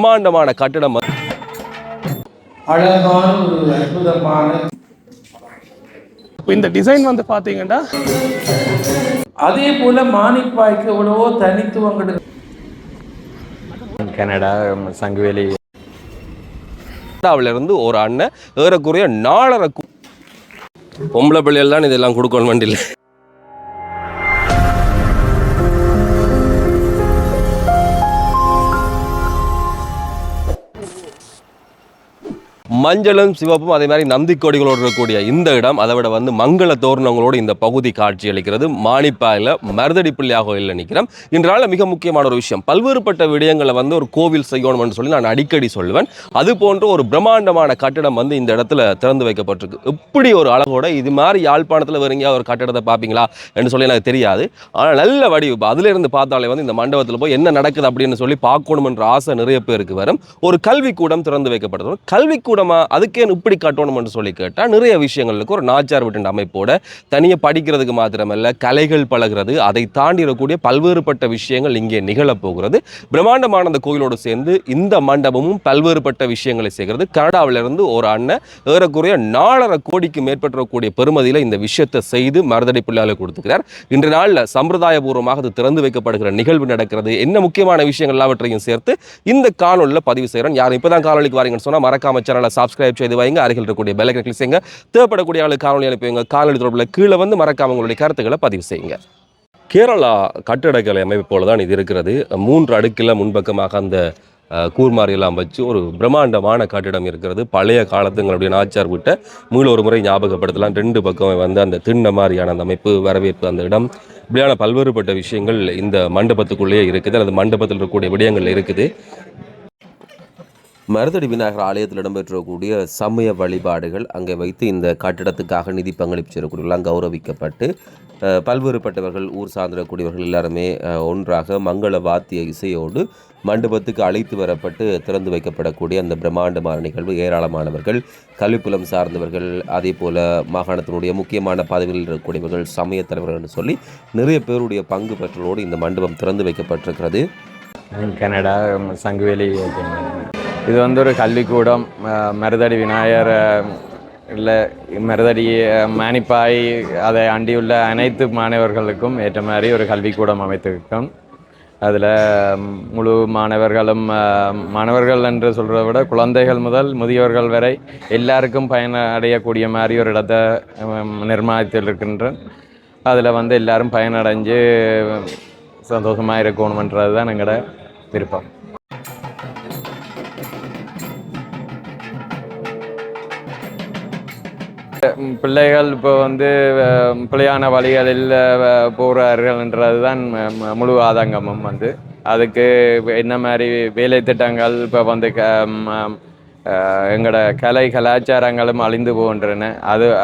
பிரம்மாண்டமான கட்டிடம், அழகான ஒரு அற்புதமான இந்த டிசைன் வந்து பார்த்தீங்கன்னா அதே போல மானிப்பாய்க்கு எவ்வளவோ தனித்துவங்கள். கனடா சங்குவேலி இருந்து ஒரு அண்ணன் ஏறக்குறைய 4.5 பொம்பளை பிள்ளைகள் தான் இதெல்லாம் கொடுக்கணும் வண்டியில். மஞ்சளும் சிவப்பும் அதே மாதிரி நந்திக்கொடிகளோடு இருக்கக்கூடிய இந்த இடம், அதை விட மங்கள தோரணங்களோடு இந்த பகுதி காட்சி அளிக்கிறது. மானிப்பாயில் மருதடி பிள்ளையாக கோயிலில் நிற்கிறோம். இன்றால மிக முக்கியமான ஒரு விஷயம், பல்வேறுபட்ட விடயங்களை ஒரு கோவில் செய்யணும்னு சொல்லி நான் அடிக்கடி சொல்லுவேன். அது போன்ற ஒரு பிரம்மாண்டமான கட்டிடம் இந்த இடத்துல திறந்து வைக்கப்பட்டிருக்கு. இப்படி ஒரு அழகோட இது மாதிரி யாழ்ப்பாணத்தில் வேறுங்க ஒரு கட்டிடத்தை பார்ப்பீங்களா என்று சொல்லி எனக்கு தெரியாது. ஆனால் நல்ல வடிவு, அதிலிருந்து பார்த்தாலே இந்த மண்டபத்தில் போய் என்ன நடக்குது அப்படின்னு சொல்லி பார்க்கணும்ன்ற ஆசை நிறைய பேருக்கு வரும். ஒரு கல்விக்கூடம் திறந்து வைக்கப்பட்டது. கல்விக்கூடம் அதுக்கே இப்படி கட்டணும்னு சொல்லி கேட்டால் நிறைய விஷயங்களுக்கு ஒரு நாச்சார் வீட்டு அமைப்போட தனியாக படிக்கிறதுக்கு மாத்திரமல்ல, கலைகள் பழகிறது, அதை தாண்டி இருக்கக்கூடிய பல்வேறுபட்ட விஷயங்கள் இங்கே நிகழப்போகிறது. பிரம்மாண்டமான அந்த கோயிலோடு சேர்ந்து இந்த மண்டபமும் பல்வேறுபட்ட விஷயங்களை செய்கிறது. கனடாவிலிருந்து ஒரு அண்ணன் ஏறக்குறைய 4.5 கோடிக்கு மேற்பட்டக்கூடிய பெருமதியில் இந்த விஷயத்தை செய்து மருதடி பிள்ளையாளை கொடுத்துக்கிறார். இன்று நாளில் சம்பிரதாயபூர்வமாக அது திறந்து வைக்கப்படுகிற நிகழ்வு நடக்கிறது. என்ன முக்கியமான விஷயங்கள் எல்லாவற்றையும் சேர்த்து இந்த காணொலியில் பதிவு செய்கிறேன். யாரும் இப்போதான் காணொலிக்கு வாரீங்கன்னு சொன்னால் மறக்காம சேனலை சப்ஸ்கிரைப் செய்து வைங்க. அருகில் இருக்கக்கூடிய பெல் ஐகானை கிளிக் செய்யுங்க. தேவைப்படக்கூடிய ஆளுக்கு காணொலி அனுப்புவீங்க. காணொலி தொடர்பில் கீழே மறக்காம உங்களுடைய கருத்துக்களை பதிவு செய்யுங்க. கேரளா கட்டடக்கலை அமைப்பு போல தான் இது இருக்கிறது. 3 அடுக்கில் முன்பக்கமாக அந்த கூர்மாரியெல்லாம் வச்சு ஒரு பிரம்மாண்டமான கட்டிடம் இருக்கிறது. பழைய காலத்துங்களுடைய நாச்சார் விட்ட மீள ஒரு முறை ஞாபகப்படுத்தலாம். 2 பக்கம் அந்த திண்ண மாதிரியான அந்த அமைப்பு, வரவேற்பு, அந்த இடம், இப்படியான பல்வேறுபட்ட விஷயங்கள் இந்த மண்டபத்துக்குள்ளேயே இருக்குது. அல்லது மண்டபத்தில் இருக்கக்கூடிய விடயங்கள் இருக்குது. மருதடி விநாயகர் ஆலயத்தில் இடம்பெற்றக்கூடிய சமய வழிபாடுகள் அங்கே வைத்து இந்த கட்டிடத்துக்காக நிதி பங்களிப்பு செய்யக்கூடியவர்களாம் கௌரவிக்கப்பட்டு பல்வேறுபட்டவர்கள், ஊர் சார்ந்திருக்கக்கூடியவர்கள் எல்லாருமே ஒன்றாக மங்கள வாத்திய இசையோடு மண்டபத்துக்கு அழைத்து வரப்பட்டு திறந்து வைக்கப்படக்கூடிய அந்த பிரம்மாண்டமான நிகழ்வு. ஏராளமானவர்கள், கல்விப்புலம் சார்ந்தவர்கள், அதே போல் மாகாணத்தினுடைய முக்கியமான பதவிகளில் இருக்கக்கூடியவர்கள், சமய தலைவர்கள் சொல்லி நிறைய பேருடைய பங்கு பெற்றலோடு இந்த மண்டபம் திறந்து வைக்கப்பட்டிருக்கிறது. கனடா சங்குவேலி இது ஒரு கல்விக்கூடம். மருதடி விநாயகர் இல்லை மருதடி மானிப்பாய் அதை அண்டியுள்ள அனைத்து மாணவர்களுக்கும் ஏற்ற மாதிரி ஒரு கல்விக்கூடம் அமைத்திருக்கோம். அதில் முழு மாணவர்கள் என்று சொல்கிறத விட குழந்தைகள் முதல் முதியவர்கள் வரை எல்லாருக்கும் பயனடையக்கூடிய மாதிரி ஒரு இடத்தை நிர்மாணித்திருக்கின்றோம். அதில் எல்லாரும் பயனடைஞ்சு சந்தோஷமாக இருக்கணுமன்றது தான் எங்களோட விருப்பம். பிள்ளைகள் இப்போ பிள்ளையான வழிகளில் போகிறார்கள்ன்றது தான் முழு ஆதங்கமும். அதுக்கு என்ன மாதிரி வேலை திட்டங்கள் இப்போ எங்களோட கலாச்சாரங்களும் அழிந்து போகின்றன.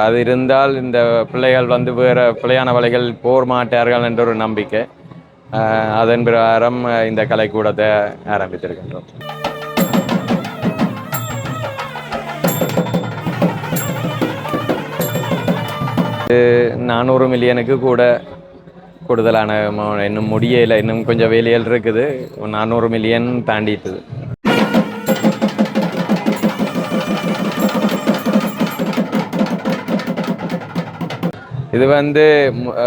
அது இருந்தால் இந்த பிள்ளைகள் வேறு பிள்ளையான வழிகள் போக மாட்டார்கள் என்ற ஒரு நம்பிக்கை. அதன் பிரகாரம் இந்த கலைக்கூடத்தை ஆரம்பித்திருக்கின்றோம். 400 மில்லியனுக்கு கூடுதலான இன்னும் முடியலை, இன்னும் கொஞ்சம் வேலைகள் இருக்குது. 400 மில்லியன் தாண்டிட்டுது. இது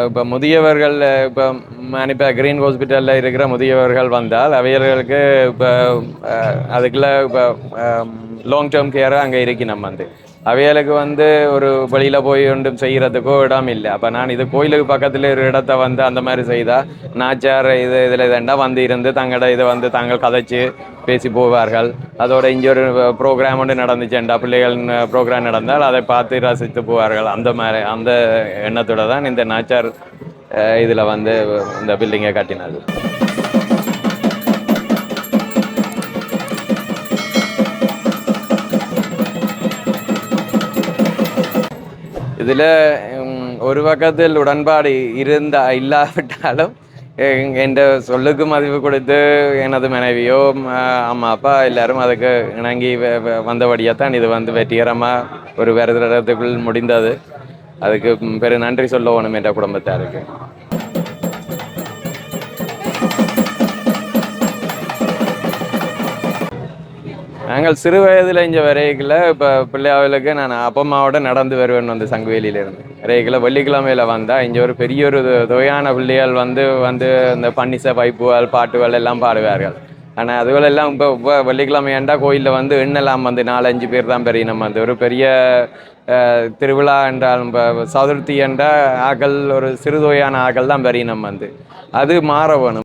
இப்போ முதியவர்கள், இப்போ இப்போ கிரீன் ஹாஸ்பிட்டலில் இருக்கிற முதியவர்கள் வந்தால் அவையர்களுக்கு இப்போ அதுக்குள்ள இப்போ லாங் டேர்ம் கேரை அங்கே இருக்கு. நம்ம அவைகளுக்கு ஒரு வழியில் போய் ஒன்றும் செய்கிறதுக்கோ இடம் இல்லை. அப்போ நான் இது கோயிலுக்கு பக்கத்தில் ஒரு இடத்த அந்த மாதிரி செய்தால் நாச்சார் இதில் இதண்டா இருந்து தங்களோட இதை தாங்கள் கதைச்சி பேசி போவார்கள். அதோட இங்கே ஒரு ப்ரோக்ராம் ஒன்று நடந்துச்சுண்டா, பிள்ளைகள் ப்ரோக்ராம் நடந்தால் அதை பார்த்து ரசித்து போவார்கள். அந்த எண்ணத்தோடு தான் இந்த நாச்சார் இதில் இந்த பில்டிங்கை கட்டினது. இதில் ஒரு பக்கத்தில் உடன்பாடு இல்லாவிட்டாலும் என் சொல்லுக்கு மதிப்பு கொடுத்து எனது மனைவியோ அம்மா அப்பா எல்லாரும் அதுக்கு இணங்கி வந்தபடியாக தான் இது வெற்றிகரமாக ஒரு வருடத்துக்குள் முடிந்தது. அதுக்கு பெரு நன்றி சொல்ல வேணும் என்ற குடும்பத்தாருக்கு. நாங்கள் சிறு வயதில் இங்கே வரைகளை இப்போ பிள்ளையாவிலுக்கு நான் அப்பா அம்மாவோட நடந்து வருவேன் வந்து சங்குவேலியிலேருந்து வரைகளை வெள்ளிக்கிழமையில் வந்தால் இங்கே ஒரு பெரிய ஒரு தொகையான பிள்ளைகள் வந்து இந்த பன்னிசை பைப்புகள் பாட்டுகள் எல்லாம் பாடுவார்கள். ஆனால் அதுகளெல்லாம் இப்போ வெள்ளிக்கிழமை ஏண்டா கோயிலில் வந்து எண்ணெல்லாம் வந்து 4-5 பேர் தான் பெரிய நம்ம வந்து ஒரு பெரிய திருவிழா என்றால் இப்போ சதுர்த்தி என்ற ஆக்கள் ஒரு சிறு தொகையான ஆக்கள் தான் பெரிய நம்ம வந்து அது மாற வேணும்.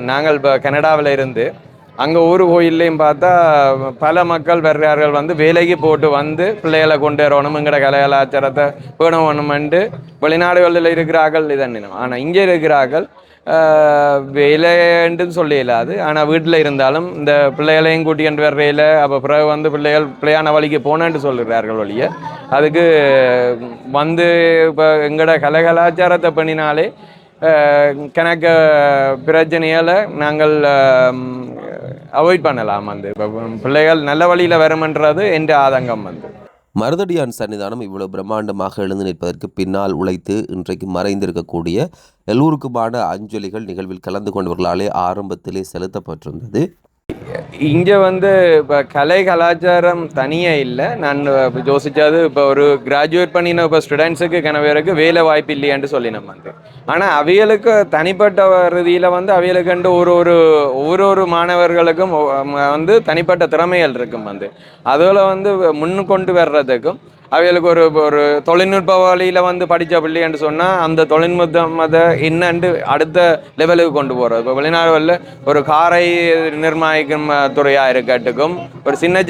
நாங்கள் இப்போ கனடாவில் இருந்து அங்கே ஊர் கோயில்லையும் பார்த்தா பல மக்கள் வர்றார்கள் வந்து வேலைக்கு போட்டு வந்து பிள்ளைகளை கொண்டு வரணும் எங்கட கலாச்சாரத்தை பேணணுமெண்டு வெளிநாடுகளில் இருக்கிறார்கள் இதன்னும். ஆனால் இங்கே இருக்கிறார்கள் வேலைன்னு சொல்ல இயலாது. ஆனால் வீட்டில் இருந்தாலும் இந்த பிள்ளைகளையும் கூட்டிகிட்டு வர்றையில் அப்போ பிறகு வந்து பிள்ளைகள் பிள்ளையான வழிக்கு போனேன்ட்டு சொல்கிறார்கள் வழியை அதுக்கு வந்து இப்போ எங்கட கலாச்சாரத்தை பண்ணினாலே கணக்க பிரச்சனையால் நாங்கள் அவாய்ட் பண்ணலாம். வந்து பிள்ளைகள் நல்ல வழியில் வருமென்றது என்ற ஆதங்கம் வந்து. மருதடியான் சன்னிதானம் இவ்வளவு பிரம்மாண்டமாக எழுந்து நிற்பதற்கு பின்னால் உழைத்து இன்றைக்கு மறைந்திருக்கக்கூடிய எல்லோருக்குமான அஞ்சலிகள் நிகழ்வில் கலந்து கொண்டவர்களாலே ஆரம்பத்திலே செலுத்தப்பட்டிருந்தது. இங்கே வந்து இப்போ கலாச்சாரம் தனியாக இல்லை. நான் யோசித்தது இப்போ ஒரு கிராஜுவேட் பண்ணின இப்போ ஸ்டூடெண்ட்ஸுக்கு கனவேருக்கு வேலை வாய்ப்பு இல்லையான்னு சொல்லி நம்ம வந்து. ஆனால் அவைகளுக்கு தனிப்பட்ட ரீதியில் வந்து அவைகளுக்கு ஒரு மாணவர்களுக்கும் வந்து தனிப்பட்ட திறமைகள் இருக்கும் வந்து அதில் வந்து முன்னு கொண்டு வர்றதுக்கும் அவைகளுக்கு ஒரு தொழில்நுட்ப வழியில் வந்து படித்த பிள்ளைன்னு சொன்னால் அந்த தொழில்நுட்பம் அதை என்னண்டு அடுத்த லெவலுக்கு கொண்டு போகிறது. இப்போ வெளிநாடுகளில் ஒரு காரை நிர்மாணிக்கும் துறையாக இருக்கட்டுக்கும் ஒரு சின்ன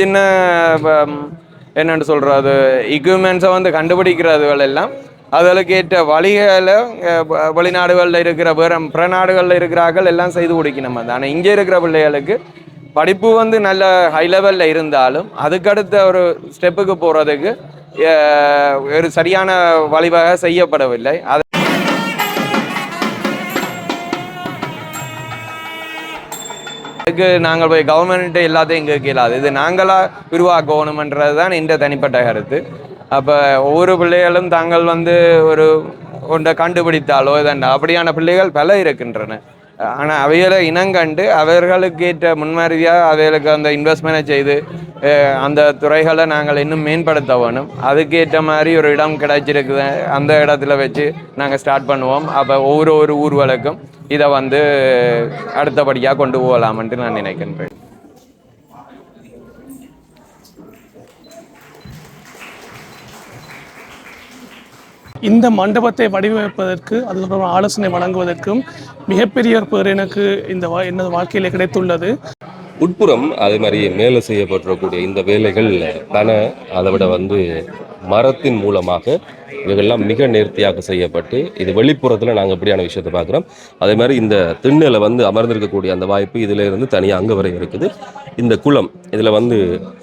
என்னென்னு சொல்கிறது எக்யூப்மெண்ட்ஸை வந்து கண்டுபிடிக்கிறதுகள் எல்லாம் அதற்கு ஏற்ற வழிகளை வெளிநாடுகளில் இருக்கிற பிற நாடுகளில் இருக்கிறார்கள் எல்லாம் செய்து கொடுக்கணும். அது ஆனால் இங்கே இருக்கிற பிள்ளைகளுக்கு படிப்பு வந்து நல்ல ஹை லெவலில் இருந்தாலும் அதுக்கடுத்த ஒரு ஸ்டெப்புக்கு போகிறதுக்கு ஒரு சரியான வழிவகை செய்யப்படவில்லை. அதுக்கு நாங்கள் போய் கவர்மெண்ட்டு எல்லாத்தையும் இங்கே கேளாது, இது நாங்களாக உருவாக்கணுமன்றது தான் இந்த தனிப்பட்ட கருத்து. அப்போ ஒவ்வொரு பிள்ளைகளும் தாங்கள் வந்து ஒன்றை கண்டுபிடித்தாலோ இதண்டா அப்படியான பிள்ளைகள் பல இருக்கின்றன. ஆனால் அவைகளை இனங்கண்டு அவர்களுக்கு ஏற்ற முன்மாதிரியாக அவைகளுக்கு அந்த இன்வெஸ்ட்மெண்ட்டை செய்து அந்த துறைகளை நாங்கள் இன்னும் மேம்படுத்த வேணும். அதுக்கேற்ற மாதிரி ஒரு இடம் கிடைச்சிருக்குது, அந்த இடத்துல வச்சு நாங்கள் ஸ்டார்ட் பண்ணுவோம். அப்போ ஒவ்வொரு ஊர்களுக்கும் இதை வந்து அடுத்தபடியாக கொண்டு போகலாம்ன்ட்டு நான் நினைக்கின்றேன். இந்த மண்டபத்தை வடிவமைப்பதற்கு அதுக்கப்புறம் ஆலோசனை வழங்குவதற்கும் மிகப்பெரிய ஒரு பேர் எனக்கு எனது வாழ்க்கையில் கிடைத்துள்ளது. உட்புறம் அதே மாதிரி மேலே செய்யப்பட்டிருக்கக்கூடிய இந்த வேலைகள் அதை விட வந்து மரத்தின் மூலமாக இவைகள்லாம் மிக நேர்த்தியாக செய்யப்பட்டு இது வெளிப்புறத்தில் நாங்கள் இப்படியான விஷயத்தை பார்க்குறோம். அதே மாதிரி இந்த திண்ணையில் வந்து அமர்ந்திருக்கக்கூடிய அந்த வாய்ப்பு இதில் இருந்து தனியாக அங்கே வரை இருக்குது. இந்த குளம் இதில் வந்து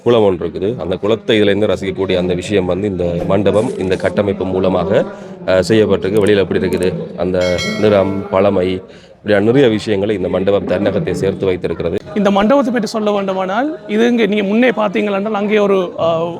குளம் ஒன்று இருக்குது. அந்த குளத்தை இதிலேருந்து ரசிக்கக்கூடிய அந்த விஷயம் வந்து இந்த மண்டபம் இந்த கட்டமைப்பு மூலமாக செய்யப்பட்டிருக்கு. வெளியில் எப்படி இருக்குது அந்த நிறம் பழமை இப்படியான நிறைய விஷயங்களை இந்த மண்டபம் தன்னகத்தை சேர்த்து வைத்திருக்கிறது. இந்த மண்டபத்தை பற்றி சொல்ல வேண்டுமானால் இது இங்கே நீங்கள் முன்னே பார்த்தீங்களென்றால் அங்கே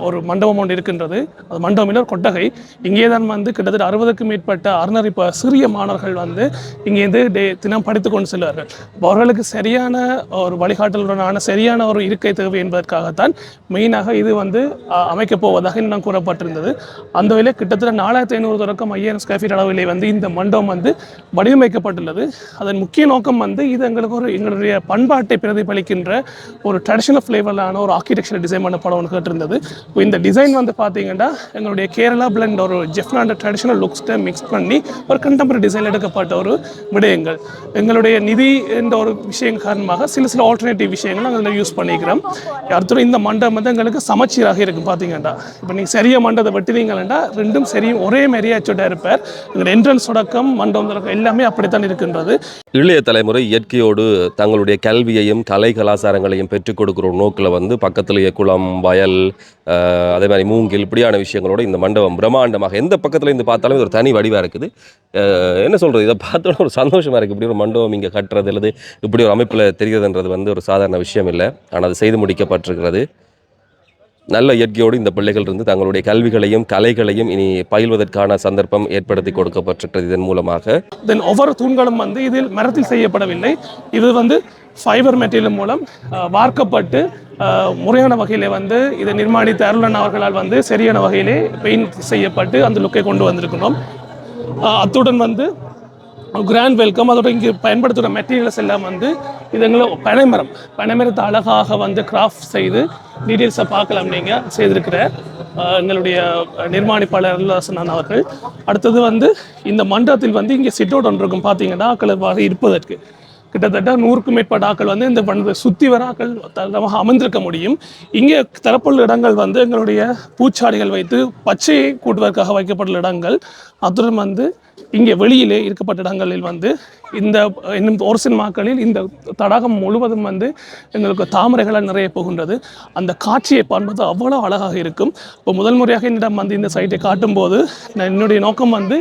ஒரு மண்டபம் ஒன்று இருக்கின்றது. அது மண்டபம் இல்லை, ஒரு கொட்டகை. இங்கே தான் வந்து கிட்டத்தட்ட 60க்கும் மேற்பட்ட அறநெறி சிறிய மாணவர்கள் வந்து இங்கேருந்து தினம் படித்து கொண்டு செல்வார்கள். அவர்களுக்கு சரியான ஒரு வழிகாட்டலுடனான சரியான ஒரு இருக்கை தேவை என்பதற்காகத்தான் மெயினாக இது வந்து அமைக்கப் போவதாக இன்னும் கூறப்பட்டிருந்தது. அந்த வகையில் கிட்டத்தட்ட 4500 தொடக்கம் 5000 ஸ்கொயர் ஃபீட் அளவிலே வந்து இந்த மண்டபம் வந்து வடிவமைக்கப்பட்டுள்ளது. அதன் முக்கிய நோக்கம் வந்து இது எங்களுடைய பண்பாட்டை பிரதிபலிக்கின்ற ஒரு ட்ரெடிஷனல் ஃப்ளேவரான ஒரு ஆர்கிடெக்சர் டிசைன் பண்ண படம் ஒன்று கேட்டிருந்தது. இந்த டிசைன் வந்து பார்த்தீங்கன்னா எங்களுடைய கேரளா பிளண்ட் ஒரு ஜெஃப்னாண்ட ட்ரெடிஷனல் லுக்ஸ்ட்டை மிக்ஸ் பண்ணி ஒரு கண்டெம்பரரி டிசைன் எடுக்கப்பட்ட ஒரு விடயங்கள். எங்களுடைய நிதி என்ற ஒரு விஷயம் காரணமாக சில ஆல்டர்னேட்டிவ் விஷயங்கள் நாங்கள் யூஸ் பண்ணிக்கிறோம். அடுத்த இந்த மண்டபம் வந்து எங்களுக்கு சமச்சீராக இருக்கும். பார்த்தீங்கன்னா இப்போ நீங்கள் சரிய மண்டபத்தை வெட்டினீங்கன்னா ரெண்டும் சரியும் ஒரே மாரியாச்சோட இருப்பார். எங்கள் என்ட்ரன்ஸ் தொடக்கம் மண்டபம் தொடக்கம் எல்லாமே அப்படித்தான் இருக்கின்றது. இளைய தலைமுறை இயற்கையோடு தங்களுடைய கல்வியையும் கலை கலாச்சாரங்களையும் பெற்றுக் கொடுக்குற ஒரு நோக்கில் வந்து பக்கத்துலேயே குளம் வயல் அதே மாதிரி மூங்கில் இப்படியான விஷயங்களோட இந்த மண்டபம் பிரம்மாண்டமாக எந்த பக்கத்தில் இருந்து பார்த்தாலும் இது ஒரு தனி வடிவாக இருக்குது. என்ன சொல்கிறது, இதை பார்த்தோன்னா ஒரு சந்தோஷமாக இருக்குது. இப்படி ஒரு மண்டபம் இங்கே கட்டுறது அல்லது இப்படி ஒரு அமைப்பில் தெரிகிறதுன்றது வந்து ஒரு சாதாரண விஷயம் இல்லை. ஆனால் அது செய்து முடிக்கப்பட்டிருக்கிறது. நல்ல இயற்கையோடு இந்த பிள்ளைகள் இருந்து தங்களுடைய கல்விகளையும் கலைகளையும் இனி பயில்வதற்கான சந்தர்ப்பம் ஏற்படுத்தி கொடுக்கப்பட்டிருக்கிறது இதன் மூலமாக. தென் ஒவ்வொரு தூண்களும் வந்து இதில் மரத்தில் செய்யப்படவில்லை. இது வந்து ஃபைபர் மெட்டீரியல் மூலம் வார்க்கப்பட்டு முறையான வகையிலே வந்து இதை நிர்மாணித்த அருளன் அவர்களால் வந்து சரியான வகையிலே பெயிண்ட் செய்யப்பட்டு அந்த லுக்கை கொண்டு வந்திருக்கணும். அத்துடன் வந்து கிராண்ட் வெல்கம். அதோட இங்கே பயன்படுத்துகிற மெட்டீரியல்ஸ் எல்லாம் வந்து இது எங்களை பனைமரத்தை அழகாக வந்து கிராஃப்ட் செய்து டீட்டெயில்ஸை பார்க்கலாம். நீங்கள் செய்திருக்கிற எங்களுடைய நிர்மாணிப்பாளர் அருளாசன் அவர்கள். அடுத்தது வந்து இந்த மண்டபத்தில் வந்து இங்கே சிட்டோட் ஒன்று இருக்கும். பார்த்தீங்கன்னா ஆக்கள் இருப்பதற்கு கிட்டத்தட்ட 100க்கும் மேற்பட்ட ஆக்கள் வந்து இந்த பண்டத்தை சுற்றி வர ஆக்கள் தரமாக அமர்ந்திருக்க முடியும். இங்கே தரப்புள்ள இடங்கள் வந்து எங்களுடைய பூச்சாடிகள் வைத்து பச்சையை கூட்டுவதற்காக வைக்கப்பட்டுள்ள இடங்கள். அத்துடன் வந்து இங்கே வெளியிலே இருக்கப்பட்ட இடங்களில் வந்து இந்த இன்னும் ஒரு சில நாட்களில் இந்த தடாகம் முழுவதும் வந்து எங்களுக்கு தாமரைகளால் நிறைய போகின்றது. அந்த காட்சியை பார்ப்பது அவ்வளோ அழகாக இருக்கும். இப்போ முதல் முறையாக என்னிடம் வந்து இந்த சைட்டை காட்டும்போது என்னுடைய நோக்கம் வந்து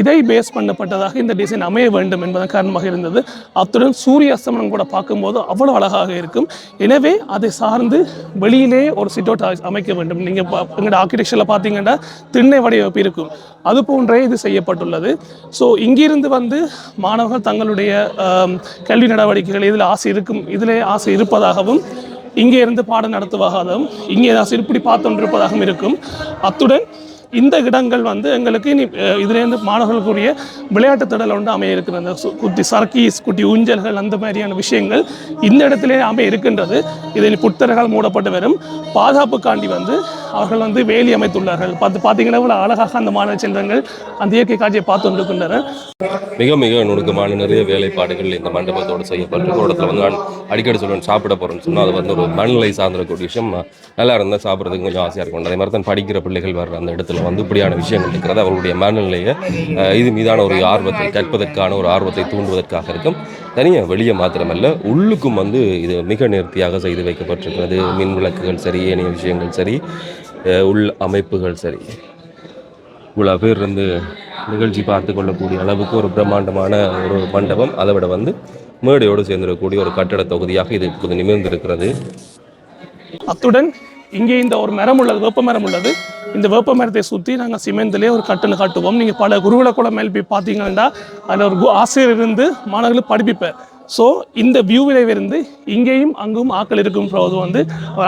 இதை பேஸ் பண்ணப்பட்டதாக இந்த டிசைன் அமைய வேண்டும் என்பதன் காரணமாக இருந்தது. அத்துடன் சூரிய அஸ்தமனம் கூட பார்க்கும்போது அவ்வளோ அழகாக இருக்கும். எனவே அதை சார்ந்து வெளியிலே ஒரு சிட்டோட் அமைக்க வேண்டும். நீங்கள் எங்களோட ஆர்கிடெக்சரில் பார்த்தீங்கன்னா திண்ணை வடிவமைப்பு இருக்கும். அது போன்றே இது செய்யப்பட்டுள்ளது. ஸோ இங்கிருந்து வந்து மாணவர்கள் தங்களுடைய கல்வி நடவடிக்கைகள் இதில் ஆசை இருப்பதாகவும் இங்கே இருந்து பாடம் நடத்துவதாகவும் இங்கே ஆசை இப்படி பார்த்துകൊണ്ടിருப்பதாகவும் இருக்கும். அத்துடன் இந்த இடங்கள் வந்து எங்களுக்கு இனி இதுலேருந்து மாணவர்களுக்குரிய விளையாட்டு திடல் ஒன்று அமைய இருக்கிறது. குட்டி சர்க்கீஸ், குட்டி ஊஞ்சல்கள், அந்த மாதிரியான விஷயங்கள் இந்த இடத்திலே அமைய இருக்கின்றது. இதில் புத்தர்கள் மூடப்பட்டு வரும். பாதுகாப்புக்காண்டி வந்து அவர்கள் வந்து வேலி அமைத்துள்ளார்கள். பார்த்தீங்கன்னா இவ்வளோ அழகாக அந்த மாணவ செல்வங்கள் அந்த இயற்கை காட்சியை பார்த்து கொண்டிருக்கின்றனர். மிக மிக நுணுக்கமான நிறைய வேலைப்பாடுகள் இந்த மண்டபத்தோடு செய்யப்பட்டு ஒரு இடத்துல வந்து நான் அடிக்கடி சொல்லுவேன், சாப்பிட போகிறேன்னு சொன்னால் அது வந்து ஒரு மனநிலை சார்ந்திருக்கக்கூடிய விஷயம். நல்லா இருந்தால் சாப்பிட்றதுக்கு கொஞ்சம் ஆசையாக இருக்கும். அதே மாதிரி தான் படிக்கிற பிள்ளைகள் வர்ற அந்த இடத்துல வந்து இப்படியான விஷயங்கள் இருக்கிறது அவர்களுடைய மனநிலையை இது மீதான ஒரு ஆர்வத்தை கற்பதற்கான ஒரு ஆர்வத்தை தூண்டுவதற்காக இருக்கும். தனியாக வெளியே மாத்திரமல்ல உள்ளுக்கும் வந்து இது மிக நேர்த்தியாக செய்து வைக்கப்பட்டிருக்கிறது. மின் விளக்குகள் சரி, ஏனைய விஷயங்கள் சரி, உள் அமைப்புகள் சரி, இவ்வளோ பேர் இருந்து நிகழ்ச்சி பார்த்து கொள்ளக்கூடிய அளவுக்கு ஒரு பிரம்மாண்டமான ஒரு மண்டபம். அதை விட வந்து மேடையோடு சேர்ந்திருக்கக்கூடிய ஒரு கட்டட தொகுதியாக இது இப்போது நிமிர்ந்திருக்கிறது. அத்துடன் இங்கே இந்த ஒரு மரம் உள்ளது, வேப்ப மரம் உள்ளது. இந்த வேப்ப மரத்தை சுற்றி நாங்கள் சிமெண்ட்லேயே ஒரு கட்டணம் காட்டுவோம். நீங்கள் பல குருகுல குளம் மேல் போய் பார்த்தீங்கன்னா அதில் ஒரு ஆசிரியர் இருந்து மாணவர்களுக்கு படிப்பிப்பேன். ஸோ இந்த வியூவில் இருந்து இங்கேயும் அங்கும் ஆக்கள் இருக்கும் போது வந்து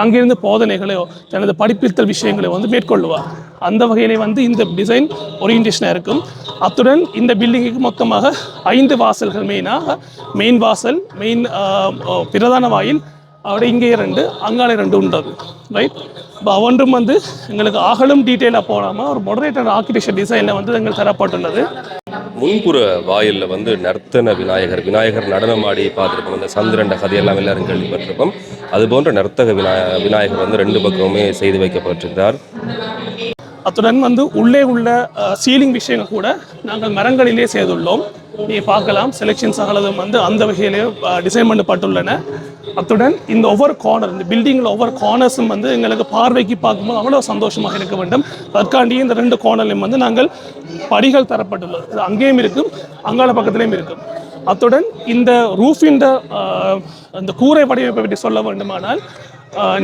அங்கிருந்து போதனைகளையோ தனது படிப்பித்தல் விஷயங்களை வந்து மேற்கொள்ளுவார். அந்த வகையிலே வந்து இந்த டிசைன் ஓரியன்டேஷனாக இருக்கும். அத்துடன் இந்த பில்டிங்குக்கு மொத்தமாக 5 வாசல்கள், மெயின் வாசல், பிரதான வாயில், അവിടെ இங்கே 2, அங்காலே 2 உண்டது. ரைட். இப்போ ஒன்றும் வந்து எங்களுக்கு ஆகலும் டீட்டெயிலாக போகாமல் ஒரு மொடரேட்டர் ஆர்கிடெக்சர் டிசைனில் வந்து எங்களுக்கு தரப்பட்டுள்ளது. முன்புற வாயிலில் வந்து நர்த்தன விநாயகர் நடனமாடி பார்த்துருப்போம். இந்த சந்திரண்ட கதையெல்லாம் எல்லாரும் கேள்விப்பட்டிருப்போம். அதுபோன்ற நர்த்தக விநாயகர் வந்து 2 பக்கமுமே செய்து வைக்கப்பட்டிருக்கிறார். அத்துடன் வந்து உள்ளே உள்ள சீலிங் விஷயங்கள் கூட நாங்கள் மரங்களிலே செய்துள்ளோம். நீங்கள் பார்க்கலாம், செலெக்ஷன்ஸ் ஆகலதும் வந்து அந்த வகையிலே டிசைன் பண்ணப்பட்டுள்ளன. அத்துடன் இந்த ஒவ்வொரு கார்னர், இந்த பில்டிங்கில் ஒவ்வொரு கார்னர்ஸும் வந்து எங்களுக்கு பார்வைக்கு பார்க்கும்போது அவ்வளோ சந்தோஷமாக இருக்க வேண்டும். அதற்காண்டியே இந்த 2 கார்னர்லையும் வந்து நாங்கள் படிகள் தரப்பட்டுள்ளது. இது அங்கேயும் இருக்கும், அங்கால பக்கத்துலேயும் இருக்கும். அத்துடன் இந்த ரூஃபின் அந்த கூரை வடிவமைப்பை பற்றி சொல்ல வேண்டுமானால்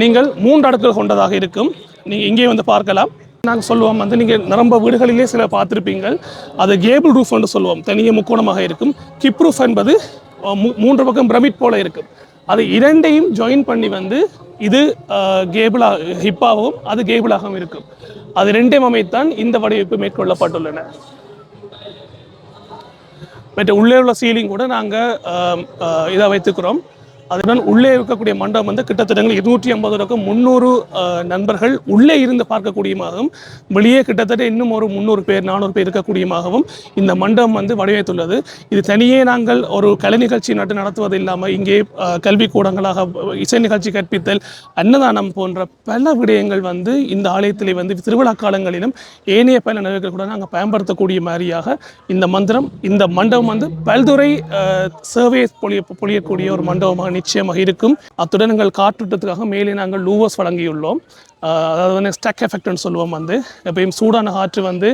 நீங்கள் 3 அடுக்குகள் கொண்டதாக இருக்கும். நீங்கள் இங்கே வந்து பார்க்கலாம். நாங்கள் சொல்லுவோம் வந்து நீங்கள் நிரம்ப வீடுகளிலே சில பார்த்துருப்பீங்கள், அது கேபிள் ரூஃப் என்று சொல்லுவோம். தனியே முக்கோணமாக இருக்கும். கிப் ரூஃப் என்பது 3 பக்கம் பிரமிட் போல இருக்கும். அது 2ஐயும் ஜாயின் பண்ணி வந்து இது கேபிளாக ஹிப்பாகவும் அது கேபிளாகவும் இருக்கும். அது 2ஐயும் அமைத்தான் இந்த வடிவமைப்பு மேற்கொள்ளப்பட்டுள்ளன. மற்ற உள்ளே உள்ள சீலிங் கூட நாங்கள் இதை வைத்துக்கிறோம். அதுடன் உள்ளே இருக்கக்கூடிய மண்டபம் வந்து கிட்டத்தட்ட 250 300 நண்பர்கள் உள்ளே இருந்து பார்க்கக்கூடியமாகவும், வெளியே கிட்டத்தட்ட இன்னும் ஒரு 300 பேர் 400 பேர் இருக்கக்கூடியமாகவும் இந்த மண்டபம் வந்து வடிவமைத்துள்ளது. இது தனியே நாங்கள் ஒரு கலை நிகழ்ச்சி நடத்துவது இல்லாமல் இங்கே கல்வி கூடங்களாக இசை நிகழ்ச்சி கற்பித்தல், அன்னதானம் போன்ற பல விடயங்கள் வந்து இந்த ஆலயத்திலே வந்து திருவிழா காலங்களிலும் ஏனைய பல நிகழ்வுகள் கூட நாங்கள் பயன்படுத்தக்கூடிய மாதிரியாக இந்த மண்டபம் வந்து பல்துறை சேவையை பொழியக்கூடிய ஒரு மண்டபமாக நிச்சயமாக இருக்கும். அத்துடன் எங்கள் காற்றோட்டத்துக்காக மேலே நாங்கள் லூவர்ஸ் வழங்கியுள்ளோம். அதாவது வந்து ஸ்டக் எஃபெக்ட்னு சொல்லுவோம். வந்து எப்பயும் சூடான காற்று வந்து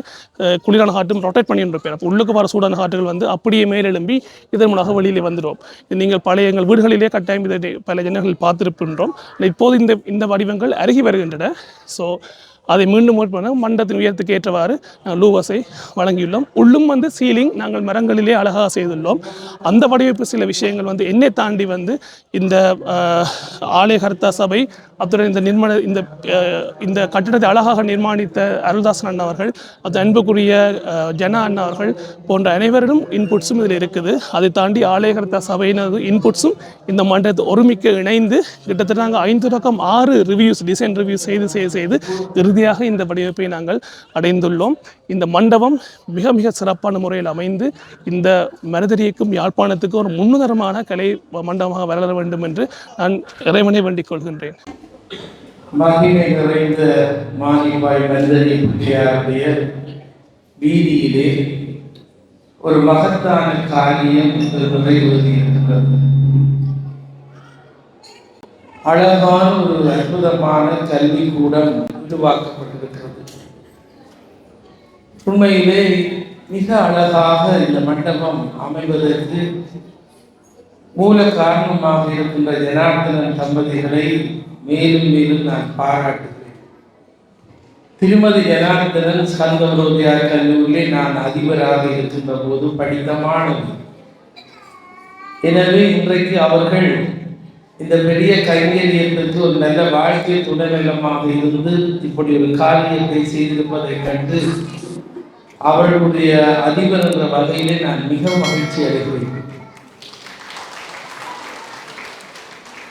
குளிரான காற்றும் ரொட்டேட் பண்ணி இருப்பேன். அப்போ உள்ளுக்கு வர சூடான காற்றுகள் வந்து அப்படியே மேலெழும்பி இதன் மூலமாக வெளியிலே வந்துடும். நீங்கள் பழைய எங்கள் வீடுகளிலே கட்டாயம் இதை பல ஜன்னல்கள் பார்த்திருக்கின்றோம். இப்போது இந்த வடிவங்கள் அருகி வருகின்றன. ஸோ அதை மீண்டும் பண்ண மண்டபத்தின் உயரத்துக்கு ஏற்றவாறு லூவர்ஸை வழங்கியுள்ளோம். உள்ளும் வந்து சீலிங் நாங்கள் மரங்களிலே அழகாக செய்துள்ளோம். அந்த வடிவமைப்பு சில விஷயங்கள் வந்து என்னை தாண்டி வந்து இந்த ஆலய கர்த்தா சபை அத்துடன் இந்த கட்டிடத்தை அழகாக நிர்மாணித்த அருள்தாசன் அண்ணா அவர்கள், அது அன்புக்குரிய ஜனா அண்ணா அவர்கள் போன்ற அனைவரும் இன்புட்ஸும் இதில் இருக்குது. அதை தாண்டி ஆலய கர்த்தா சபையினது இன்புட்ஸும் இந்த மண்டபத்தை ஒருமிக்க இணைந்து கிட்டத்தட்ட நாங்கள் 5 ரிவ்யூஸ் டிசைன் ரிவ்யூஸ் செய்து இறுதியாக இந்த வடிவமைப்பை நாங்கள் அடைந்துள்ளோம். இந்த மண்டபம் மிக மிக சிறப்பான முறையில் அமைந்து இந்த மருதடிக்கும் யாழ்ப்பாணத்துக்கு ஒரு முன்னுதாரணமான கலை மண்டபமாக வளர வேண்டும் என்று நான் இறைவனை வேண்டிக் கொள்கின்றேன். மகிமை நிறைந்த மானிப்பாய் மருதடி பிள்ளையாருடைய வீதியிலே ஒரு மகத்தான காரியம் நிறைவேறியிருக்கிறது. அழகான ஒரு அற்புதமான கல்விக்கூடம் உருவாக்கப்பட்டிருக்கிறது. உண்மையிலே மிக அழகாக இந்த மண்டபம் அமைவதற்கு மூல காரணமாக இருக்கின்ற ஜனார்தனன் தம்பதிகளை மேலும் மேலும் நான் பாராட்டுகிறேன். திருமதி ஜனார்தனன் ஸ்கந்தவரோதியார் கல்லூரியிலே நான் அதிபராக இருக்கின்ற போது படித்த மாணவி. எனவே இன்றைக்கு அவர்கள் இந்த பெரிய கைங்கரியத்திற்கு ஒரு நல்ல வாழ்க்கை துணைநலமாக இருந்து இப்படி ஒரு காரியத்தை செய்திருப்பதை கண்டு அவர்களுடைய அதிபர் என்ற வகையிலே நான் மிக மகிழ்ச்சி அடைகிறேன்.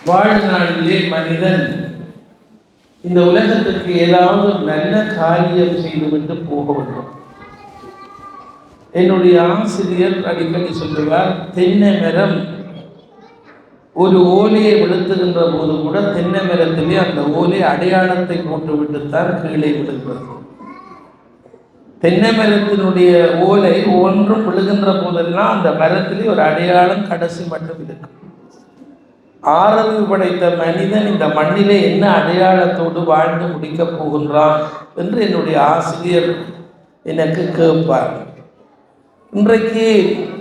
வாழ்நாளிலே மனிதன் இந்த உலகத்திற்கு ஏதாவது நல்ல காரியம் செய்துவிட்டு போக வேண்டும். என்னுடைய ஆசிரியர் அடிக்கடி சொல்லுவார், தென்னை மரம் ஒரு ஓலையை விழுத்துகின்ற போது கூட தென்னை மரத்திலே அந்த ஓலை அடையாளத்தை போட்டு விட்டுத்தான் கீழே விழுகிறது. தென்னை மரத்தினுடைய ஓலை ஒன்றும் விழுகின்ற போதெல்லாம் அந்த மரத்திலே ஒரு அடையாளம் கடைசி மட்டும் இருக்கு. ஆறறிவு படைத்த மனிதன் இந்த மண்ணிலே என்ன அடையாளத்தோடு வாழ்ந்து முடிக்கப் போகின்றான் என்று என்னுடைய ஆசிரியர் எனக்கு கேட்பார். இன்றைக்கு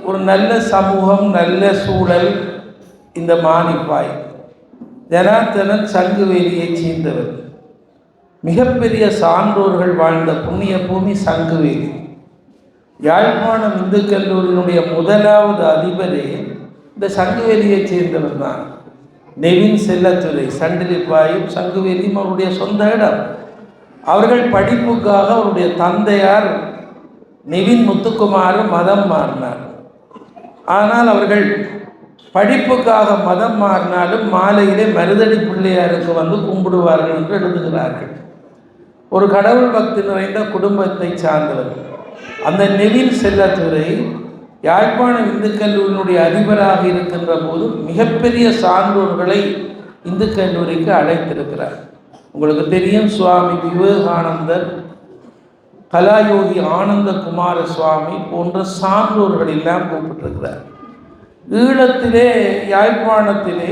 ஒரு நல்ல சமூகம், நல்ல சூழல். இந்த மானிப்பாய் ஜனார்தனன் சங்குவேலியை சேர்ந்தவர். மிகப்பெரிய சான்றோர்கள் வாழ்ந்த புண்ணிய பூமி சங்குவேலி. யாழ்ப்பாணம் இந்து கல்லூரியினுடைய முதலாவது அதிபரே இந்த சங்குவேலியை சேர்ந்தவர் தான். நெவின் செல்லத்துறை, சண்டிலிப்பாயும் சங்குவேலியும் அவருடைய சொந்த இடம். அவர்கள் படிப்புக்காக அவருடைய தந்தையார் நெவின் முத்துக்குமார் மதம் மாறினார். ஆனால் அவர்கள் படிப்புக்காக மதம் மாறினாலும் மாலையிலே மருதடி பிள்ளையாருக்கு வந்து கும்பிடுவார்கள் என்று எழுதுகிறார்கள். ஒரு கடவுள் பக்தி நிறைந்த குடும்பத்தை சார்ந்தவர்கள். அந்த நெவின் செல்லத்துறை யாழ்ப்பாண இந்து கல்லூரியினுடைய அதிபராக இருக்கின்ற போது மிகப்பெரிய சான்றோர்களை இந்து கல்லூரிக்கு அழைத்திருக்கிறார். உங்களுக்கு தெரியும், சுவாமி விவேகானந்தர், கலாயோகி ஆனந்த குமார சுவாமி போன்ற சான்றோர்கள் எல்லாம் கூப்பிட்டிருக்கிறார். ஈழத்திலே யாழ்ப்பாணத்திலே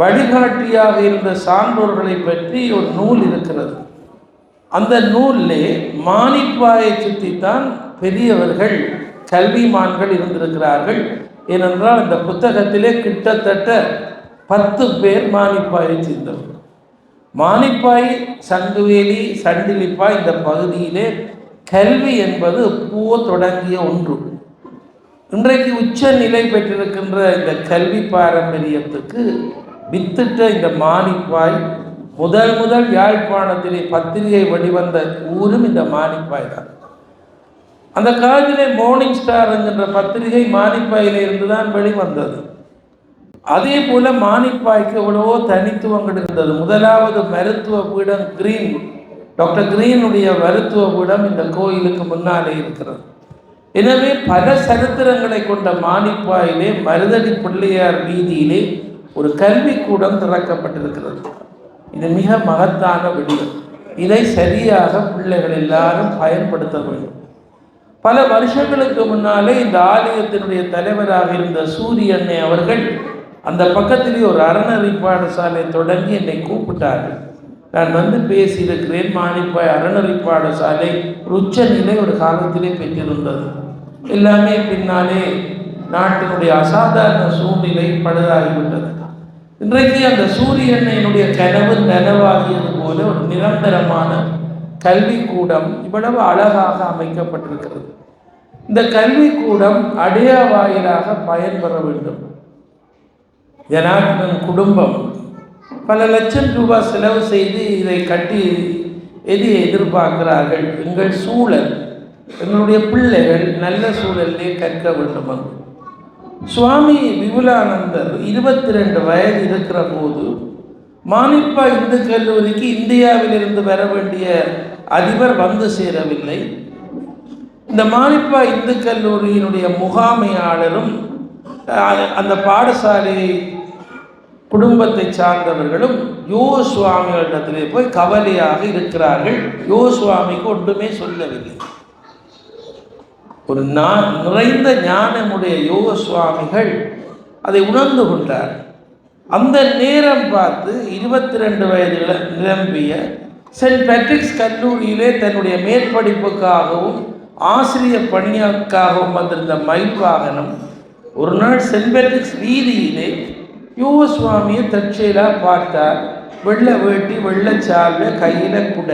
வழிகாட்டியாக இருந்த சான்றோர்களை பற்றி ஒரு நூல் இருக்கிறது. அந்த நூலிலே மானிப்பாயை சுற்றித்தான் பெரியவர்கள் கல்விமான்கள் இருந்திருக்கிறார்கள். ஏனென்றால் இந்த புத்தகத்திலே கிட்டத்தட்ட 10 பேர் மானிப்பாயை சேர்ந்தவர்கள். மானிப்பாய், சங்குவேலி, சண்டிலிப்பாய் இந்த பகுதியிலே கல்வி என்பது பூவ தொடங்கிய ஒன்று. இன்றைக்கு உச்ச நிலை பெற்றிருக்கின்ற இந்த கல்வி பாரம்பரியத்துக்கு வித்திட்ட இந்த மானிப்பாய் முதல் யாழ்ப்பாணத்திலே பத்திரிகை வெளிவந்த ஊரும் இந்த மானிப்பாய் தான். அந்த காலத்திலே மார்னிங் ஸ்டார் என்கின்ற பத்திரிகை மானிப்பாயில இருந்து தான் வெளிவந்தது. அதே போல மானிப்பாய்க்கு எவ்வளவோ தனித்துவங்கள் இருந்தது. முதலாவது மருத்துவ பீடம் டாக்டர் கிரீனுடைய மருத்துவ பீடம் இந்த கோயிலுக்கு முன்னாலே இருக்கிறது. எனவே பல சரித்திரங்களை கொண்ட மானிப்பாயிலே மருதடி பிள்ளையார் வீதியிலே ஒரு கல்விக்கூடம் திறக்கப்பட்டிருக்கிறது. இது மிக மகத்தான விடயம். இதை சரியாக பிள்ளைகள் எல்லாரும் பயன்படுத்த வேண்டும். பல வருஷங்களுக்கு முன்னாலே இந்த ஆலயத்தினுடைய தலைவராக இருந்த சூரியண்ணே அவர்கள் அந்த பக்கத்திலேயே ஒரு அறநெறி பாடசாலை தொடங்கி என்னை கூப்பிட்டார்கள். நான் வந்து பேசியிருக்கிறேன். மானிப்பாய் அறநெறி பாடசாலை ஒரு உச்சநிலை ஒரு காலத்திலே பெற்றிருந்தது. எல்லாமே பின்னாலே நாட்டினுடைய அசாதாரண சூழ்நிலை பழுதாகிவிட்டது. இன்றைக்கு அந்த சூரியன் என்னுடைய கனவு நனவாகியது போல ஒரு நிரந்தரமான கல்விக்கூடம் இவ்வளவு அழகாக அமைக்கப்பட்டிருக்கிறது. இந்த கல்விக்கூடம் அடையா வாயிலாக பயன்பெற வேண்டும். ஜனார்தனன் குடும்பம் பல லட்சம் ரூபாய் செலவு செய்து இதை கட்டி எதிர்பார்க்கிறார்கள். எங்கள் சூழல், எங்களுடைய பிள்ளைகள் நல்ல சூழலிலே கற்க வேண்டும். சுவாமி விபுலானந்தர் 22 வயது இருக்கிற போது மானிப்பா இந்து கல்லூரிக்கு இந்தியாவிலிருந்து வர வேண்டிய அதிபர் வந்து சேரவில்லை. இந்த மானிப்பா இந்து கல்லூரியினுடைய முகாமையாளரும் அந்த பாடசாலை குடும்பத்தை சார்ந்தவர்களும் யோ சுவாமிகளிடத்திலே போய் கவலையாக இருக்கிறார்கள். யோ சுவாமிக்கு ஒன்றுமே சொல்லவில்லை. ஒரு நிறைந்த ஞானமுடைய யோக சுவாமிகள் அதை உணர்ந்து கொண்டார். அந்த நேரம் பார்த்து 22 வயது நிரம்பிய சென்ட் பேட்ரிக்ஸ் கல்லூரியிலே தன்னுடைய மேற்படிப்புக்காகவும் ஆசிரியர் பணியாக்காகவும் வந்திருந்த மயில் வாகனம் ஒரு நாள் சென்ட் பேட்ரிக்ஸ் வீதியிலே யோக சுவாமியை தற்செயலாக பார்த்தார். வெள்ளை வேட்டி, வெள்ளச்சால்வை, கையில் கூட.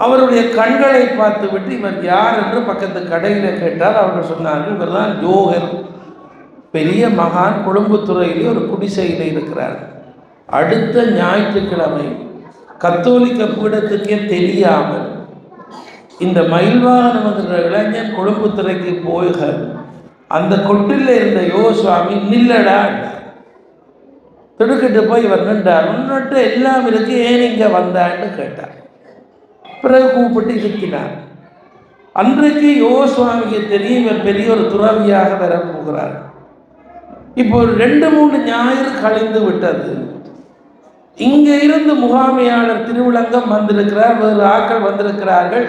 அவருடைய கண்களை பார்த்துவிட்டு இவர் யார் என்று பக்கத்து கடையில் கேட்டார். அவர்கள் சொன்னார்கள், இவர் தான் யோகர், பெரிய மகான், கொழும்புத்துறையிலே ஒரு குடிசையில் இருக்கிறார். அடுத்த ஞாயிற்றுக்கிழமை கத்தோலிக்க பீடத்துக்கே தெரியாமல் இந்த மயில்வாகனம் என்கிற இளைஞன் கொழும்புத்துறைக்கு போக அந்த கொட்டில் இருந்த யோக சுவாமி நில்லடா திடுக்கிட்டு போய் இவர் நின்றார். முன்னிட்டு எல்லாம் இருக்கு, ஏன் இங்கே வந்தான்னு கேட்டார். பிறகு கூப்பிட்டு இருக்கிறார். அன்றைக்கு யோக சுவாமிக்கு தெரியும் இவர் பெரிய ஒரு துறவியாக வரப்போகிறார். இப்போ ஒரு 2-3 ஞாயிறு கழிந்து விட்டது. இங்கே இருந்து முகாமையாளர் திருவிளங்கம் வந்திருக்கிறார், வேறு ஆட்கள் வந்திருக்கிறார்கள்.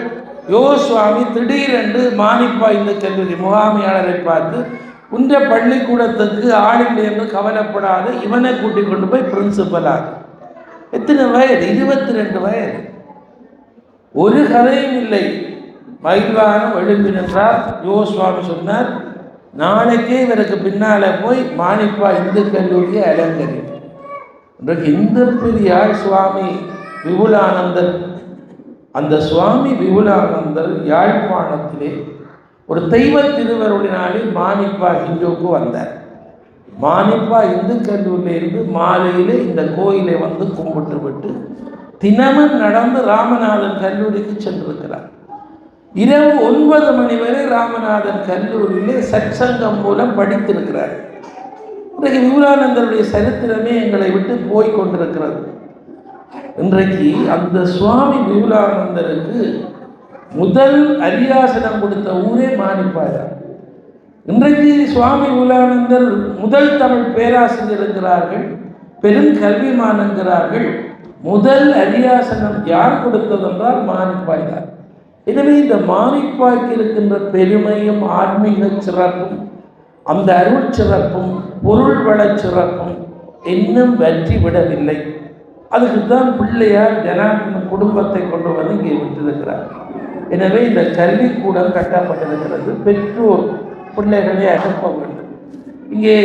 யோக சுவாமி திடீரென்று மானிப்பா இந்த கல்லூரி முகாமையாளரை பார்த்து, உன்ற பள்ளிக்கூடத்துக்கு ஆளில்லை என்று கவலைப்படாது, இவனை கூட்டிக் கொண்டு போய் பிரின்சிபலாக. எத்தனை வயது? 22 வயது. ஒரு கதையும் இல்லை. மயில்வாகனம் எழுப்பி நின்றார். யோக சுவாமி சொன்னார், நாளைக்கே இவருக்கு பின்னால் போய் மானிப்பா இந்து கல்லூரியை அலங்கரி. இன்றைக்கு இந்த பெரியார் சுவாமி விபுலானந்தர், அந்த சுவாமி விபுலானந்தர் யாழ்ப்பாணத்திலே ஒரு தெய்வ திருவருளினாலே மானிப்பா இந்துவுக்கு வந்தார். மானிப்பா இந்து கல்லூரியிலிருந்து மாலையில் இந்த கோயிலை வந்து கும்பிட்டு விட்டு தினமும் நடந்து ராமநாதன் கல்லூரிக்கு சென்றிருக்கிறார். இரவு 9 மணி வரை ராமநாதன் கல்லூரியிலே சற்சங்கம் மூலம் படித்திருக்கிறார். இன்றைக்கு விபுலானந்தருடைய சரித்திரமே எங்களை விட்டு போய் கொண்டிருக்கிறது. இன்றைக்கு அந்த சுவாமி விபுலானந்தருக்கு முதல் அரியாசனம் கொடுத்த ஊரே மானிப்பாயார். இன்றைக்கு சுவாமி விபுலானந்தர் முதல் தமிழ் பேராசிரியர் என்கிறார்கள், பெருங்கல்விமான் என்கிறார்கள். முதல் அரியாசனம் யார் கொடுத்ததென்றால் மானிப்பாய்தான். எனவே இந்த மானிப்பாய்க்கு இருக்கின்ற பெருமையும் ஆன்மீக சிறப்பும் அந்த அருள் சிறப்பும் பொருள் வள சிறப்பும் இன்னும் வெற்றி விடவில்லை. அதுக்கு தான் பிள்ளையார் ஜனார்தனன் குடும்பத்தை கொண்டு வந்து இங்கே விட்டிருக்கிறார். எனவே இந்த கல்விக்கூடம் கட்டப்பட்டிருக்கிறது. பெற்றோர் பிள்ளைகளை அனுப்ப வேண்டும். இங்கே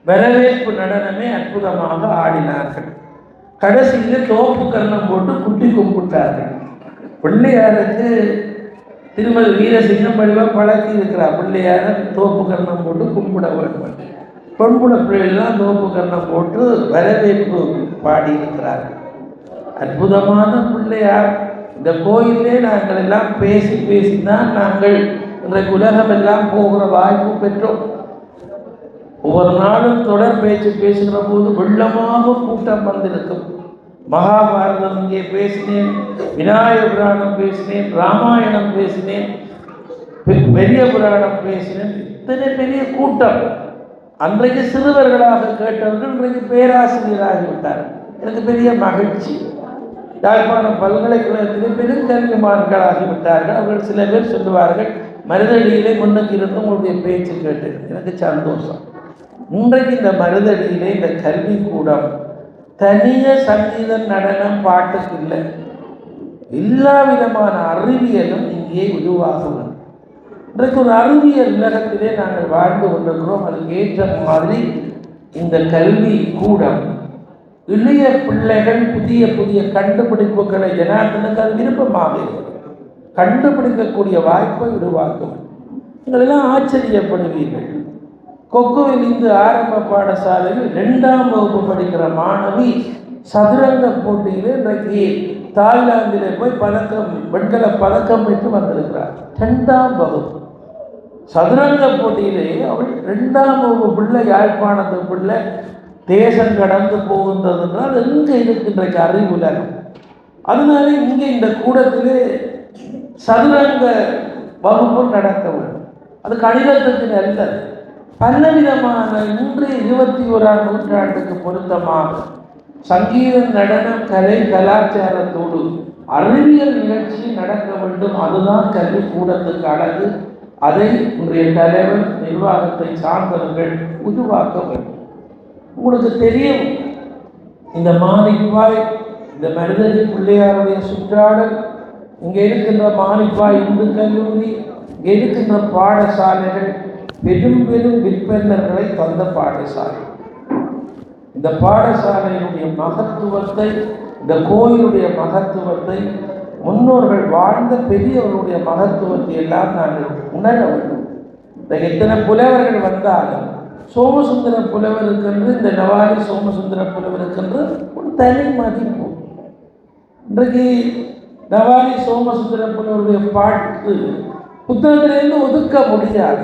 வரவேற்பு நடனமே அற்புதமாக ஆடினார்கள். கடைசியில் தோப்பு கர்ணம் போட்டு குட்டி கும்பிட்டார்கள். பிள்ளையாருக்கு திருமதி வீரசிங்கம் வடிவாக பழக்கி இருக்கிறார். பிள்ளையார தோப்பு கர்ணம் போட்டு கும்பிட வேண்டும். பொன்புட பிள்ளைகள்லாம் தோப்பு கர்ணம் போட்டு வரவேற்பு பாடியிருக்கிறார்கள். அற்புதமான பிள்ளையார். இந்த கோயிலே நாங்கள் எல்லாம் பேசிதான் நாங்கள் இன்றைக்கு உலகமெல்லாம் போகிற வாய்ப்பு பெற்றோம். ஒவ்வொரு நாளும் தொடர் பேச்சு பேசுகிற போது வெள்ளமாக கூட்டம் வந்திருக்கும். மகாபாரதம் இங்கே பேசினேன், விநாயக புராணம் பேசினேன், ராமாயணம் பேசினேன், பெரிய புராணம் பேசினேன். இத்தனை பெரிய கூட்டம். அன்றைக்கு சிறுவர்களாக கேட்டவர்கள் இன்றைக்கு பேராசிரியராகிவிட்டார். எனக்கு பெரிய மகிழ்ச்சி. யாழ்ப்பாணம் பல்கலைக்கழகத்திலே பெருங்கல்விமான்களாகிவிட்டார்கள். அவர்கள் சில பேர் சொல்லுவார்கள், மருதடியிலே முன்னுக்கு இருந்து உங்களுடைய பேச்சு கேட்டு எனக்கு சந்தோஷம். இன்றைக்கு இந்த மருதடியிலே இந்த கல்விக்கூடம் தனிய சங்கீதம் நடனம் பாட்டுக்கு இல்லை, எல்லா விதமான அறிவியலும் இங்கே உருவாகும். இன்றைக்கு ஒரு அறிவியல் உலகத்திலே நாங்கள் வாழ்ந்து கொண்டிருக்கிறோம். அதுக்கு ஏற்ற மாதிரி இந்த கல்வி கூடம் இளைய பிள்ளைகள் புதிய புதிய கண்டுபிடிப்புகளை ஜனார்த்தனுக்கு அது விருப்பமாக கண்டுபிடிக்கக்கூடிய வாய்ப்பை உருவாக்கும். நீங்களெல்லாம் ஆச்சரியப்படுவீர்கள். கொக்குவில் இந்து ஆரம்ப பாடசாலையில் 2ஆம் வகுப்பு படிக்கிற மாணவி சதுரங்க போட்டியில் இன்றைக்கு தாய்லாந்திலே போய் வெண்கல பதக்கம் பெற்று வந்திருக்கிறார். 2ஆம் வகுப்பு சதுரங்க போட்டியிலே அவள் 2ஆம் வகுப்பு பிள்ளை, யாழ்ப்பாணத்து பிள்ளை தேசம் கடந்து போகின்றதுன்றால் எங்கே இருக்கின்ற அறிவுலகம். அதனால இங்கே இந்த கூடத்திலே சதுரங்க வகுப்பு நடக்க வேண்டும். அது கணிதத்துக்கு நல்லது. பலவிதமான இன்றைய 21ஆம் நூற்றாண்டுக்கு பொருத்தமாக சங்கீதம், நடனம், கலை, கலாச்சாரத்தோடு அறிவியல் நிகழ்ச்சி நடக்க வேண்டும். அதுதான் கல்வி கூடத்துக்கு அழகு. அதை இன்றைய தலைவர், நிர்வாகத்தை சார்ந்தவர்கள் உருவாக்க வேண்டும். உங்களுக்கு தெரியும், இந்த மானிப்பாய், இந்த மருதடி பிள்ளையாருடைய சுற்றாடல், இங்கே இருக்கின்ற மானிப்பாய் இந்து கல்லூரி, இங்கே இருக்கின்ற பாடசாலைகள் பெரும் பெரும் விற்பனர்களை தந்த பாடசாலை. இந்த பாடசாலையினுடைய மகத்துவத்தை, இந்த கோயிலுடைய மகத்துவத்தை, முன்னோர்கள் வாழ்ந்த பெரியவர்களுடைய மகத்துவத்தை எல்லாம் நாங்கள் உணர வேண்டும். இந்த எத்தனை புலவர்கள் வந்தாலும் சோமசுந்தர புலவருக்கென்று, இந்த நவாலி சோமசுந்தர புலவருக்கென்று ஒரு தனி மதிப்பு. இன்றைக்கு நவாலி சோமசுந்தர புலவருடைய பாட்டு புத்தகத்திலிருந்து ஒதுக்க முடியாது.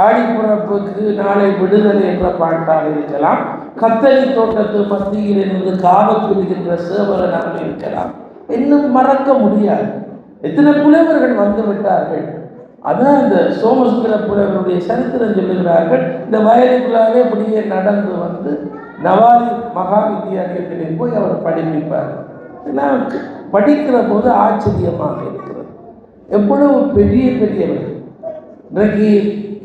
ஆடிப்புறப்புக்கு நாளை விடுதலை என்ற பாட்டாக இருக்கலாம், கத்தரி தோட்டத்து மத்தியில் இருந்து காவப்பிடுகின்ற சேவகனாக இருக்கலாம். இன்னும் மறக்க முடியாது. எத்தனை புலவர்கள் வந்து விட்டார்கள். அதான் இந்த சோமசுந்தர புலவருடைய சரித்திரம் சொல்லுகிறார்கள். இந்த வயலுக்குள்ளாவே அப்படியே நடந்து வந்து நவாலி மகா வித்தியாலயத்திலே போய் அவர் படிப்பிப்பார். எல்லாம் படிக்கிற போது ஆச்சரியமாக இருக்கிறது. எவ்வளவு பெரிய பெரியவர்கள். இன்றைக்கு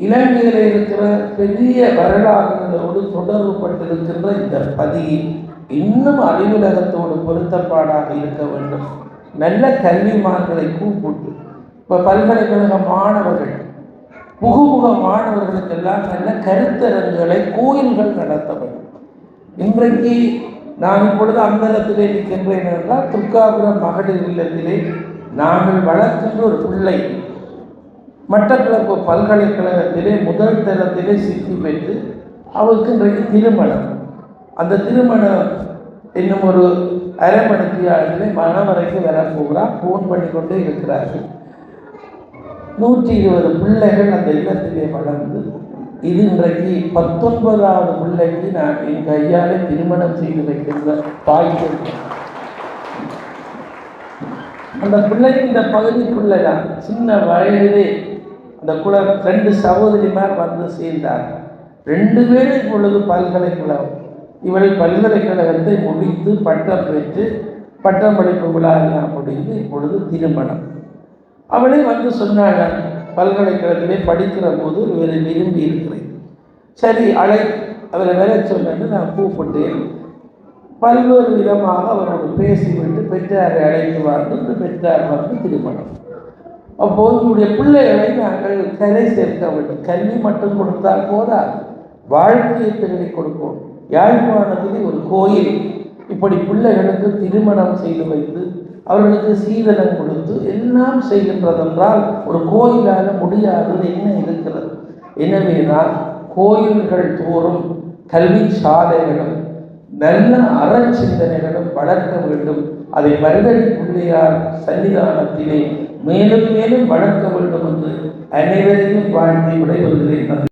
இலங்கையில் இருக்கிற பெரிய வரலாறுகளோடு தொடர்பு பட்டிருக்கின்ற இந்த பதி இன்னும் அறிவுலகத்தோடு பொருத்தப்பாடாக இருக்க வேண்டும். நல்ல கல்விமான்களை கூப்பிட்டு, இப்போ பல்கலைக்கழக மாணவர்கள், புகுமுக மாணவர்களுக்கெல்லாம் நல்ல கருத்தரங்குகளை கோயில்கள் நடத்த வேண்டும். இன்றைக்கு நான் இப்பொழுது அந்தரத்திலே இருக்கின்றேன் என்றால், துர்காபுரம் மகளிர் இல்லத்திலே நாங்கள் வளர்க்கின்ற ஒரு பிள்ளை மட்டக்களப்பு பல்கலைக்கழகத்திலே முதல் தரத்திலே சித்தி பெற்று அவருக்கு இன்றைக்கு திருமணம். அந்த திருமணம் இன்னும் ஒரு அரை மணித்தியாலே மணவரைக்கு வரப்போகிறார். ஃபோன் பண்ணி கொண்டே இருக்கிறார்கள். 120 பிள்ளைகள் அந்த இல்லத்திலே வளர்ந்து, இது இன்றைக்கு 19வது பிள்ளைக்கு நான் என் கையாலே திருமணம் செய்து வைக்கின்ற பாய்ச்சல். அந்த பிள்ளைக்கு இந்த பகுதி பிள்ளை தான். சின்ன வயதிலே அந்த குலம் 2 சகோதரிமார் வந்து சேர்ந்தார். 2 பேரும் இப்பொழுது பல்கலைக்கழகம். இவள் பல்கலைக்கழகத்தை முடித்து பட்டம் பெற்று பட்டமளிப்பு விழா எல்லாம் முடிந்து இப்பொழுது திருமணம். அவளே வந்து சொன்னாங்க, பல்கலைக்கழகத்திலே படிக்கிற போது இவரை விரும்பி இருக்கிறேன். சரி, அவரை வர சொன்னு நான் கூப்பிட்டேன். பல்வேறு விதமாக அவரோடு பேசிவிட்டு பெற்றாரை அழைத்து வாழ்ந்து பெற்றார் வந்து திருமணம். அப்போது உங்களுடைய பிள்ளைகளை நாங்கள் கரை சேர்க்க வேண்டும். கல்வி மட்டும் கொடுத்தால் போதாது, வாழ்க்கையை தேடி கொடுப்போம். யாழ்ப்பாணத்திலே ஒரு கோயில் இப்படி பிள்ளைகளுக்கு திருமணம் செய்து வைத்து அவர்களுக்கு சீதனம் கொடுத்து எல்லாம் செய்கின்றதென்றால் ஒரு கோயிலால் முடியாதது என்ன இருக்கிறது? எனவே தான் கோயில்கள் தோறும் கல்வி சாலைகளும் நல்ல அறச்சிந்தனைகளும் வளர்க்க வேண்டும். அதை மருதடி பிள்ளையார் சன்னிதானத்திலே மேலும் மேலும் வளர்க்க வேண்டும் என்று அனைவரையும் வாழ்த்தி விடைபெறுகிறேன்.